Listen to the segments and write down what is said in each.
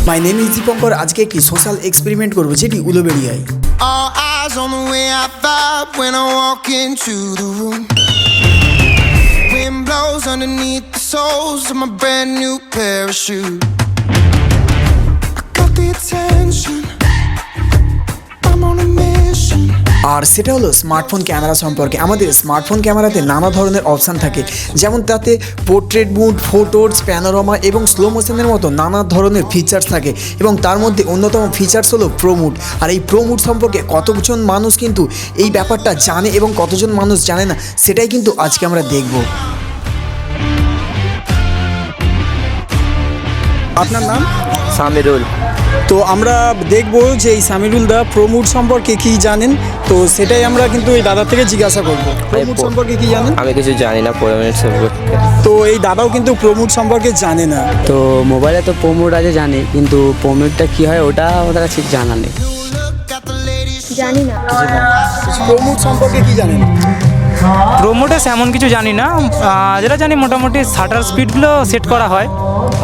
My name is Dipankar. আজকে একটি social experiment করবো যেটি উলুবেড়িয়ায়। All eyes on the way I vibe when I walk into the room. Wind blows underneath the soles of my brand new pair of shoes. I got the attention. I'm on a mission. আর সেটা হলো smartphone camera সম্পর্কে। আমাদের smartphone ক্যামেরাতে নানা ধরনের option থাকে, যেমন তাতে পোর্ট্রেট মুড, ফটোস, প্যানোরামা এবং স্লো মোশনের মতো নানা ধরনের ফিচার্স থাকে, এবং তার মধ্যে অন্যতম ফিচার্স হলো প্রো মুড। আর এই প্রো মুড সম্পর্কে কতজন মানুষ কিন্তু এই ব্যাপারটা জানে এবং কতজন মানুষ জানে না, সেটাই কিন্তু আজকে আমরা দেখব। আপনার নাম? সামিরুল। তো আমরা দেখব যে এই সামিরুল দা প্রোমোট সম্পর্কে কি জানেন, তো সেটাই আমরা কিন্তু এই দাদার থেকে জিজ্ঞাসা করব। প্রোমোট সম্পর্কে কি জানেন? আমি কিছু জানি না প্রোমোট সম্পর্কে। তো এই দাদাও কিন্তু প্রোমোট সম্পর্কে জানে না। তো মোবাইলে তো প্রোমোট আছে জানি, কিন্তু প্রোমোটটা কি হয় ওটা ওদের ঠিক জানা নেই। জানি না। প্রোমোট সম্পর্কে কি জানেন? প্রোমোটে এমন কিছু জানি না, যেটা জানি মোটামুটি শাটার স্পিডগুলো সেট করা হয়।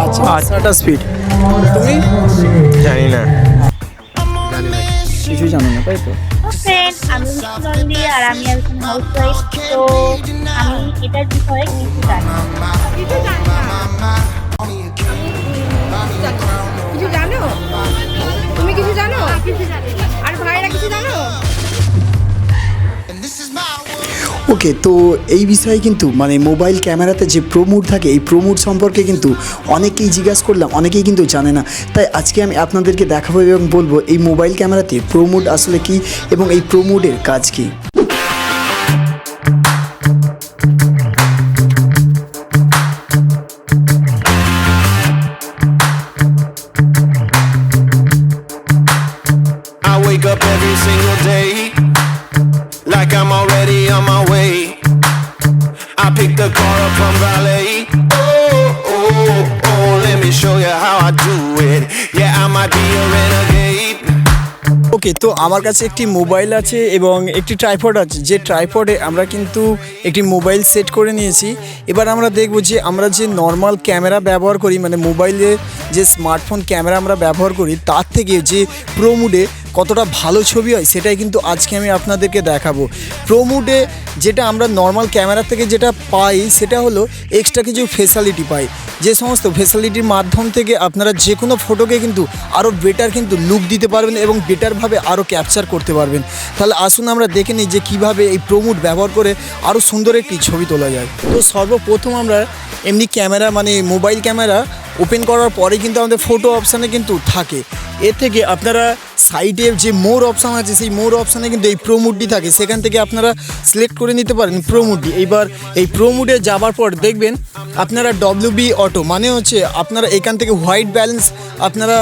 আচ্ছা, শাটার স্পিড। তুমি? জানি না। কিছু জানো না, তাই তো? ফ্রেন্ড, আমি নন্দী আর আমি একজন হাউসওয়াইফ। তো আমি এটার বিষয়ে কিছু জানি। কিছু জানো? তুমি কিছু জানো? আর ভাইরা কিছু জানো? ওকে, তো এই বিষয়ে কিন্তু মানে মোবাইল ক্যামেরাতে যে প্রোমোট থাকে, এই প্রোমোট সম্পর্কে কিন্তু অনেকেই জিজ্ঞাসা করলাম, অনেকেই কিন্তু জানে না। তাই আজকে আমি আপনাদেরকে দেখাবো এবং বলবো এই মোবাইল ক্যামেরাতে প্রোমোট আসলে কি এবং এই প্রোমোটের কাজ কি। I wake up every single day like I'm already on my way. I pick the car up from valet. Oh, oh, oh, let me show you how I do it. Yeah, I might be a renegade. ওকে, তো আমার কাছে একটি mobile আছে এবং একটি tripod আছে, যে ট্রাইপডে আমরা কিন্তু একটি মোবাইল সেট করে নিয়েছি। এবার আমরা দেখব যে আমরা যে নর্মাল ক্যামেরা ব্যবহার করি, মানে মোবাইলে যে স্মার্টফোন ক্যামেরা আমরা ব্যবহার করি, তার থেকে যে প্রো মুডে কতটা ভালো ছবি হয় সেটাই কিন্তু আজকে আমি আপনাদেরকে দেখাবো। প্রো মুডে যেটা আমরা নর্মাল ক্যামেরা থেকে যেটা পাই সেটা হলো এক্সট্রা কিছু ফেসিলিটি পাই, যে সমস্ত ফেসিলিটির মাধ্যম থেকে আপনারা যে কোনো ফটোকে কিন্তু আরও বেটার কিন্তু লুক দিতে পারবেন এবং বেটারভাবে আরও ক্যাপচার করতে পারবেন। তাহলে আসুন আমরা দেখে নিই যে কীভাবে এই প্রো মুড ব্যবহার করে আরও সুন্দর একটি ছবি তোলা যায়। তো সর্বপ্রথম আমরা এমনি ক্যামেরা মানে মোবাইল ক্যামেরা ওপেন করার পরে কিন্তু আমাদের ফটো অপশানে কিন্তু থাকে। এর থেকে আপনারা সাইডে যে মোর অপশান আছে, সেই মোর অপশানে কিন্তু এই প্রো মুডটি থাকে, সেখান থেকে আপনারা সিলেক্ট করে নিতে পারেন প্রো মুডটি। এইবার এই প্রো মুডে যাওয়ার পর দেখবেন আপনারা WB অটো মানে হচ্ছে আপনারা এখান থেকে হোয়াইট ব্যালেন্স আপনারা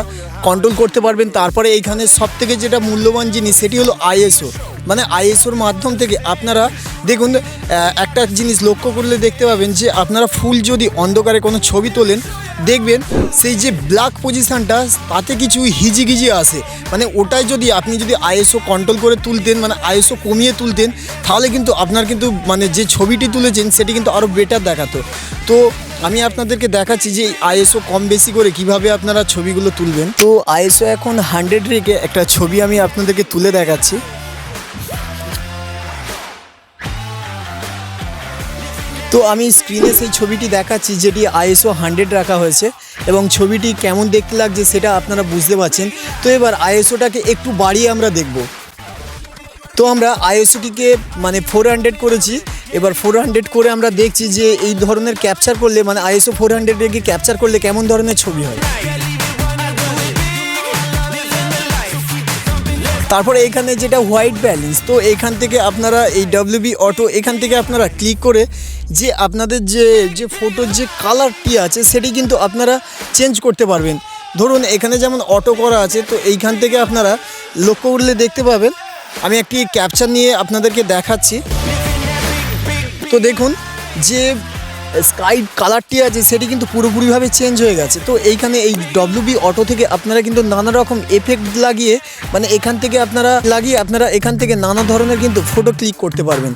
কন্ট্রোল করতে পারবেন। তারপরে এইখানে সবথেকে যেটা মূল্যবান জিনিস সেটি হলো ISO, মানে ISOর মাধ্যম থেকে আপনারা দেখুন একটা জিনিস লক্ষ্য করলে দেখতে পাবেন যে আপনারা ফুল যদি অন্ধকারে কোনো ছবি তোলেন, দেখবেন সেই যে ব্ল্যাক পজিশানটা তাতে কিছু হিজিগিজি আসে, মানে ওটাই যদি আপনি যদি ISO কন্ট্রোল করে তুলতেন, মানে ISO কমিয়ে তুলতেন, তাহলে কিন্তু আপনার কিন্তু মানে যে ছবিটি তুলেছেন সেটি কিন্তু আরও বেটার দেখাতো। তো আমি আপনাদেরকে দেখাচ্ছি যে ISO কম বেশি করে কিভাবে আপনারা ছবিগুলো তুলবেন। তো ISO এখন 100 রেখে একটা ছবি আমি আপনাদেরকে তুলে দেখাচ্ছি। তো আমি স্ক্রিনে সেই ছবিটি দেখাচ্ছি যেটি ISO 100 রাখা হয়েছে, এবং ছবিটি কেমন দেখতে লাগছে সেটা আপনারা বুঝতে পারছেন। তো এবার ISOটাকে একটু বাড়িয়ে আমরা দেখব। তো আমরা ISOটিকে মানে 400 করেছি। এবার 400 করে আমরা দেখছি যে এই ধরনের ক্যাপচার করলে মানে ISO 400 রেখে ক্যাপচার করলে কেমন ধরনের ছবি হয়। তারপরে এখানে যেটা হোয়াইট ব্যালেন্স, তো এখান থেকে আপনারা এই WB অটো এখান থেকে আপনারা ক্লিক করে যে আপনাদের যে ফটোর যে কালারটি আছে সেটি কিন্তু আপনারা চেঞ্জ করতে পারবেন। ধরুন এখানে যেমন অটো করা আছে, তো এইখান থেকে আপনারা লক্ষ্য করলে দেখতে পাবেন। আমি একটি ক্যাপচার নিয়ে আপনাদেরকে দেখাচ্ছি। তো দেখুন যে স্কাই কালারটি আছে সেটি কিন্তু পুরোপুরিভাবে চেঞ্জ হয়ে গেছে। তো এইখানে এই WB অটো থেকে আপনারা কিন্তু নানা রকম এফেক্ট লাগিয়ে মানে এখান থেকে আপনারা এখান থেকে নানা ধরনের কিন্তু ফটো ক্লিক করতে পারবেন।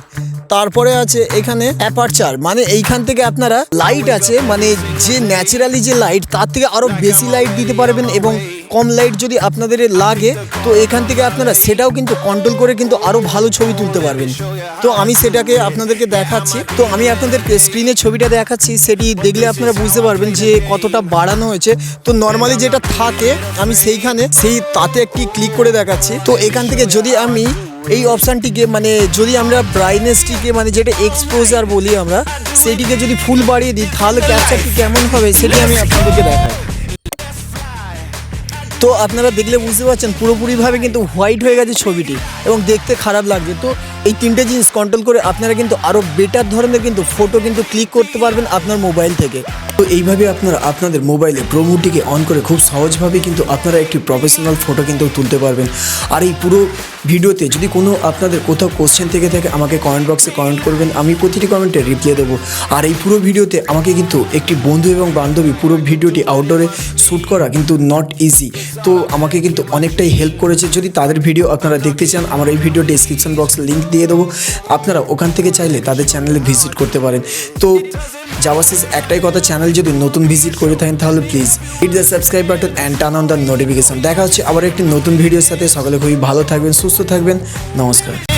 তারপরে আছে এখানে অ্যাপারচার, মানে এইখান থেকে আপনারা লাইট আছে, মানে যে ন্যাচারালি যে লাইট তার থেকে আরো বেশি লাইট দিতে পারবেন এবং কম লাইট যদি আপনাদের লাগে তো এখান থেকে আপনারা সেটাও কিন্তু কন্ট্রোল করে কিন্তু আরো ভালো ছবি তুলতে পারবেন। তো আমি সেটাকে আপনাদেরকে দেখাচ্ছি। তো আমি আপনাদেরকে স্ক্রিনে ছবিটা দেখাচ্ছি, সেটি দেখলে আপনারা বুঝতে পারবেন যে কতটা বাড়ানো হয়েছে। তো নর্মালি যেটা থাকে আমি সেইখানে তাতে একটি ক্লিক করে দেখাচ্ছি। তো এখান থেকে যদি আমি এই অপশানটিকে মানে যদি আমরা ব্রাইটনেসটিকে মানে যেটা এক্সপোজার বলি আমরা সেটিকে যদি ফুল বাড়িয়ে দিই তাহলে ক্যাপচারটি কেমন হবে সেটি আমি আপনাদেরকে দেখাই। তো আপনারা দেখলে বুঝতে পারছেন পুরোপুরিভাবে কিন্তু হোয়াইট হয়ে গেছে ছবিটি এবং দেখতে খারাপ লাগছে। তো এই তিনটে জিনিস কন্ট্রোল করে আপনারা কিন্তু আরও বেটার ধরনের কিন্তু ফটো কিন্তু ক্লিক করতে পারবেন আপনার মোবাইল থেকে। তো এইভাবে আপনারা আপনাদের মোবাইলে প্রো মোডটিকে অন করে খুব সহজভাবে কিন্তু আপনারা একটি প্রফেশনাল ফটো কিন্তু তুলতে পারবেন। আর এই পুরো ভিডিওতে যদি কোনো আপনাদের কোথাও কোশ্চেন থেকে থাকে আমাকে কমেন্ট বক্সে কমেন্ট করবেন, আমি প্রতিটি কমেন্টে রিপ্লাই দেবো। আর এই পুরো ভিডিওতে আমাকে কিন্তু একটি বন্ধু এবং বান্ধবী পুরো ভিডিওটি আউটডোরে শ্যুট করা কিন্তু নট ইজি, তো আমাকে কিন্তু অনেকটাই হেল্প করেছে। যদি তাদের ভিডিও আপনারা দেখতে চান আমার এই ভিডিও ডেসক্রিপশন বক্সে লিঙ্ক দিয়ে দেবো, আপনারা ওখান থেকে চাইলে তাদের চ্যানেলে ভিজিট করতে পারেন। তো যাওয়া শেষ একটাই কথা, চ্যানেল যদি নতুন ভিজিট করে থাকেন তাহলে please hit the subscribe button and turn on the notification. দেখা হচ্ছে আবার একটি নতুন ভিডিওর সাথে। সকলে খুবই ভালো থাকবেন, সুস্থ থাকবেন, নমস্কার।